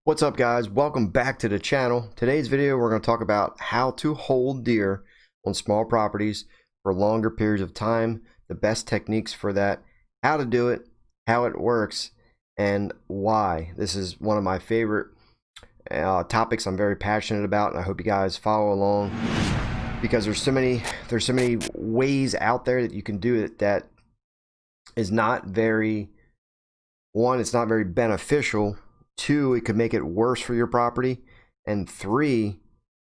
What's up, guys? Welcome back to the channel. Today's video we're going to talk about how to hold deer on small properties for longer periods of time, the best techniques for that, how to do it, how it works, and why. This is one of my favorite topics I'm very passionate about, and I hope you guys follow along because there's so many ways out there that you can do it that is not very, one, it's not very beneficial. Two, it could make it worse for your property. And three,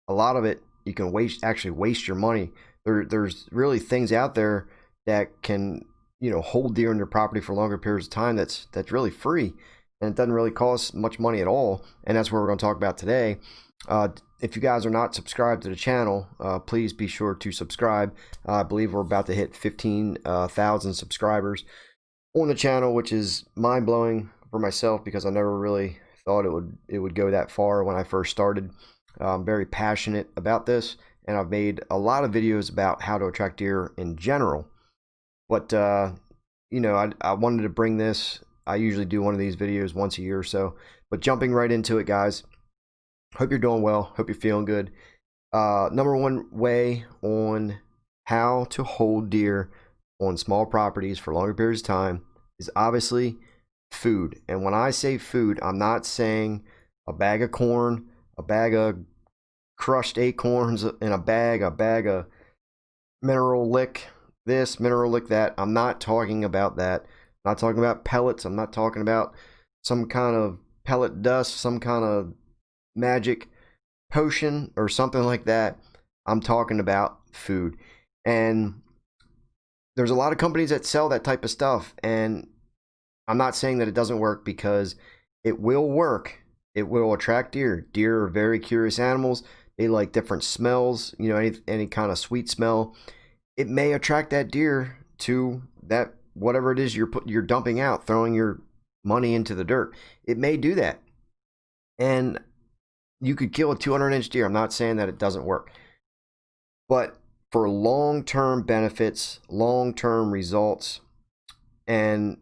a lot of it you can actually waste your money. There's really things out there that can, hold deer on your property for longer periods of time that's really free, and it doesn't really cost much money at all. And that's what we're going to talk about today. If you guys are not subscribed to the channel, please be sure to subscribe. I believe we're about to hit 15,000 subscribers on the channel, which is mind-blowing for myself because I never really thought it would go that far when I first started. I'm very passionate about this, and I've made a lot of videos about how to attract deer in general. But I wanted to bring this. I usually do one of these videos once a year or so. But jumping right into it, guys. Hope you're doing well. Hope you're feeling good. Number one way on how to hold deer on small properties for longer periods of time is obviously food. And when I say food, I'm not saying a bag of corn, a bag of crushed acorns in a bag of mineral lick this, mineral lick that. I'm not talking about that. I'm not talking about pellets. I'm not talking about some kind of pellet dust, some kind of magic potion or something like that. I'm talking about food. And there's a lot of companies that sell that type of stuff, and I'm not saying that it doesn't work, because it will work. It will attract deer. Deer are very curious animals. They like different smells, any kind of sweet smell. It may attract that deer to that, whatever it is you're dumping out, throwing your money into the dirt. It may do that. And you could kill a 200-inch deer. I'm not saying that it doesn't work. But for long-term benefits, long-term results, and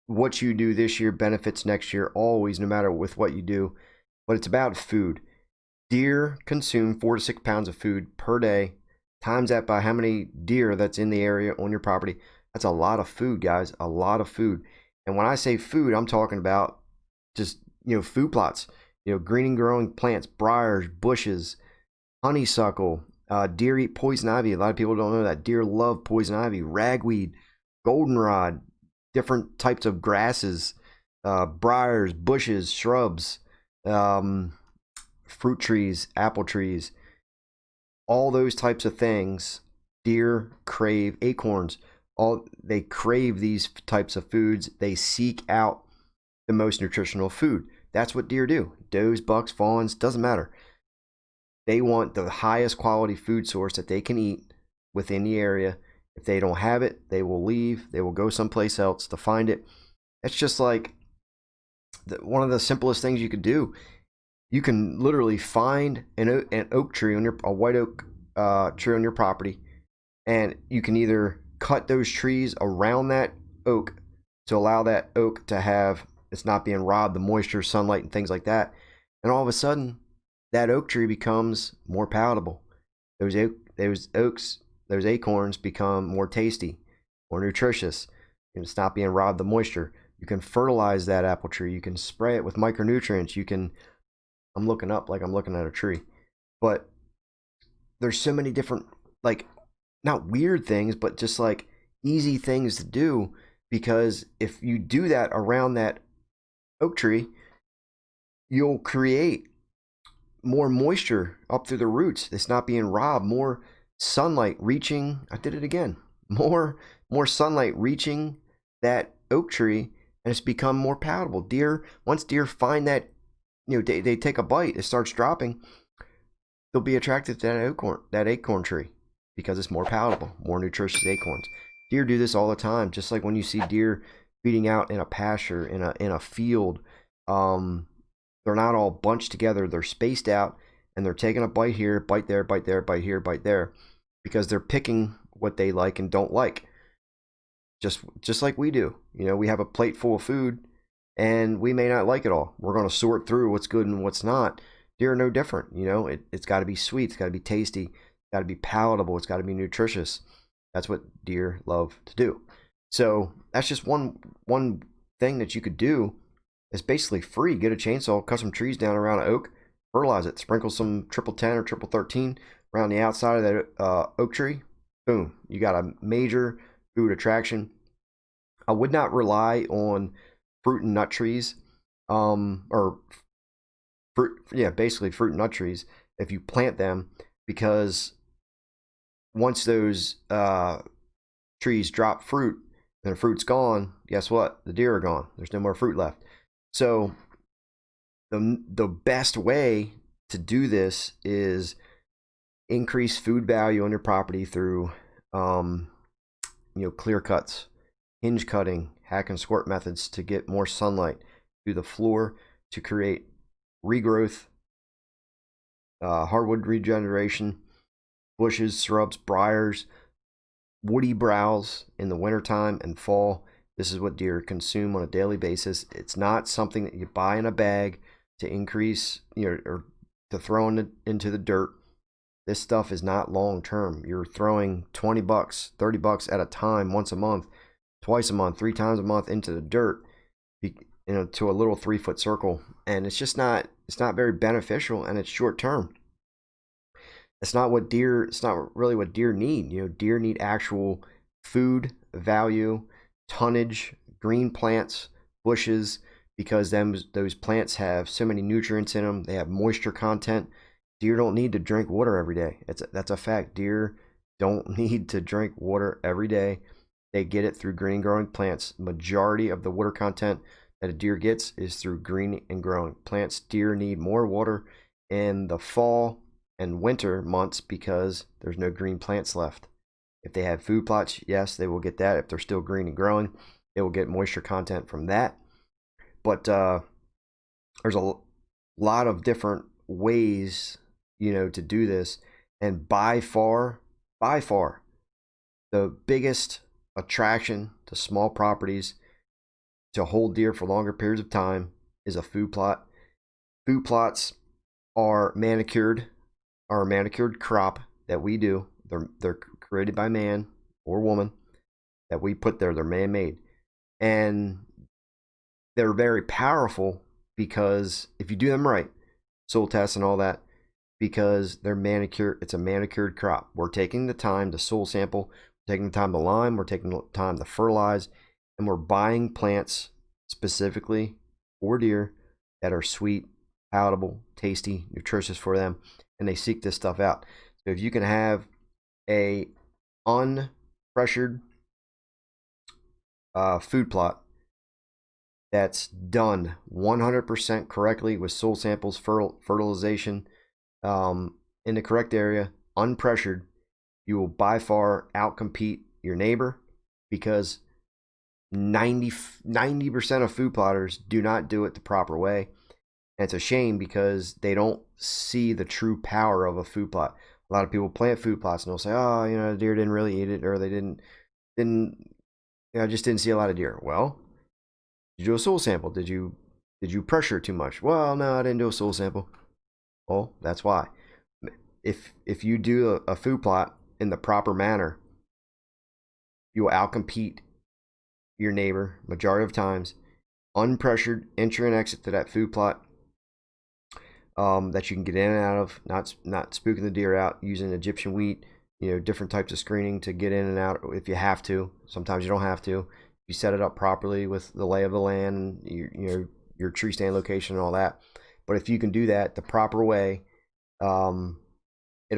what you do this year benefits next year always, no matter with what you do. But it's about food. Deer consume 4 to 6 pounds of food per day. Times that by how many deer that's in the area on your property. That's a lot of food, guys. A lot of food. And when I say food, I'm talking about just, food plots. Greening growing plants, briars, bushes, honeysuckle. Deer eat poison ivy. A lot of people don't know that. Deer love poison ivy, ragweed, goldenrod, different types of grasses, briars, bushes, shrubs, fruit trees, apple trees, all those types of things. Deer crave acorns. They crave these types of foods. They seek out the most nutritional food. That's what deer do. Does, bucks, fawns, doesn't matter. They want the highest quality food source that they can eat within the area. If they don't have it, they will leave. They will go someplace else to find it. It's just like one of the simplest things you could do. You can literally find an oak tree on a white oak tree on your property, and you can either cut those trees around that oak to allow that oak to have, it's not being robbed, the moisture, sunlight, and things like that. And all of a sudden, that oak tree becomes more palatable. Those acorns become more tasty, more nutritious. It's not being robbed the moisture. You can fertilize that apple tree. You can spray it with micronutrients. You can, I'm looking up like I'm looking at a tree. But there's so many different, like, not weird things, but just like easy things to do. Because if you do that around that oak tree, you'll create more moisture up through the roots. It's not being robbed. More sunlight reaching, I did it again, more sunlight reaching that oak tree, and it's become more palatable. Once deer find that, they take a bite, it starts dropping, they'll be attracted to that acorn tree because it's more palatable, more nutritious acorns. Deer do this all the time, just like when you see deer feeding out in a pasture, in a field. They're not all bunched together, they're spaced out, and they're taking a bite here, bite there, bite there, bite here, bite there, because they're picking what they like and don't like. Just like we do. We have a plate full of food, and we may not like it all. We're going to sort through what's good and what's not. Deer are no different. You know, it's got to be sweet, it's got to be tasty, it's got to be palatable, it's got to be nutritious. That's what deer love to do. So that's just one thing that you could do. It's basically free. Get a chainsaw, cut some trees down around an oak, fertilize it, sprinkle some triple 10 or triple 13 around the outside of that oak tree. Boom, you got a major food attraction. I would not rely on fruit and nut trees, or fruit, yeah, basically fruit and nut trees if you plant them, because once those trees drop fruit and the fruit's gone, guess what? The deer are gone. There's no more fruit left. So the best way to do this is increase food value on your property through clear cuts, hinge cutting, hack and squirt methods to get more sunlight through the floor to create regrowth, hardwood regeneration, bushes, shrubs, briars, woody browse in the wintertime and fall. This is what deer consume on a daily basis. It's not something that you buy in a bag to increase, or to throw into the dirt. This stuff is not long term. You're throwing $20, $30 at a time, once a month, twice a month, 3 times a month into the dirt, to a little 3-foot circle, and it's not very beneficial, and it's short term. It's not really what deer need. Deer need actual food value, tonnage, green plants, bushes, because those plants have so many nutrients in them. They have moisture content. Deer don't need to drink water every day. That's a fact. Deer don't need to drink water every day. They get it through green and growing plants. Majority of the water content that a deer gets is through green and growing plants. Deer need more water in the fall and winter months because there's no green plants left. If they have food plots, yes, they will get that. If they're still green and growing, they will get moisture content from that. But there's a lot of different ways, to do this. And by far, the biggest attraction to small properties to hold deer for longer periods of time is a food plot. Food plots are a manicured crop that we do. They're created by man or woman that we put there. They're man-made, and they're very powerful because if you do them right, soil tests and all that, because they're manicured. It's a manicured crop. We're taking the time to soil sample, we're taking the time to lime, we're taking the time to fertilize, and we're buying plants specifically for deer that are sweet, palatable, tasty, nutritious for them, and they seek this stuff out. So if you can have a unpressured food plot that's done 100% correctly with soil samples, fertilization in the correct area, unpressured, you will by far outcompete your neighbor, because 90% of food plotters do not do it the proper way. And it's a shame because they don't see the true power of a food plot. A lot of people plant food plots and they'll say, oh, the deer didn't really eat it, or they just didn't see a lot of deer. Well, did you do a soil sample? Did you pressure too much? Well, no, I didn't do a soil sample. Well, that's why. If you do a food plot in the proper manner, you will outcompete your neighbor majority of times. Unpressured entry and exit to that food plot that you can get in and out of, not spooking the deer out, using Egyptian wheat, different types of screening to get in and out if you have to. Sometimes you don't have to. You set it up properly with the lay of the land, your tree stand location and all that. But if you can do that the proper way, it'll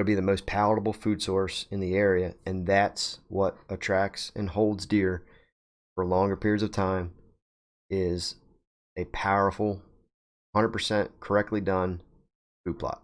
be the most palatable food source in the area, and that's what attracts and holds deer for longer periods of time, is a powerful, 100% correctly done food plot.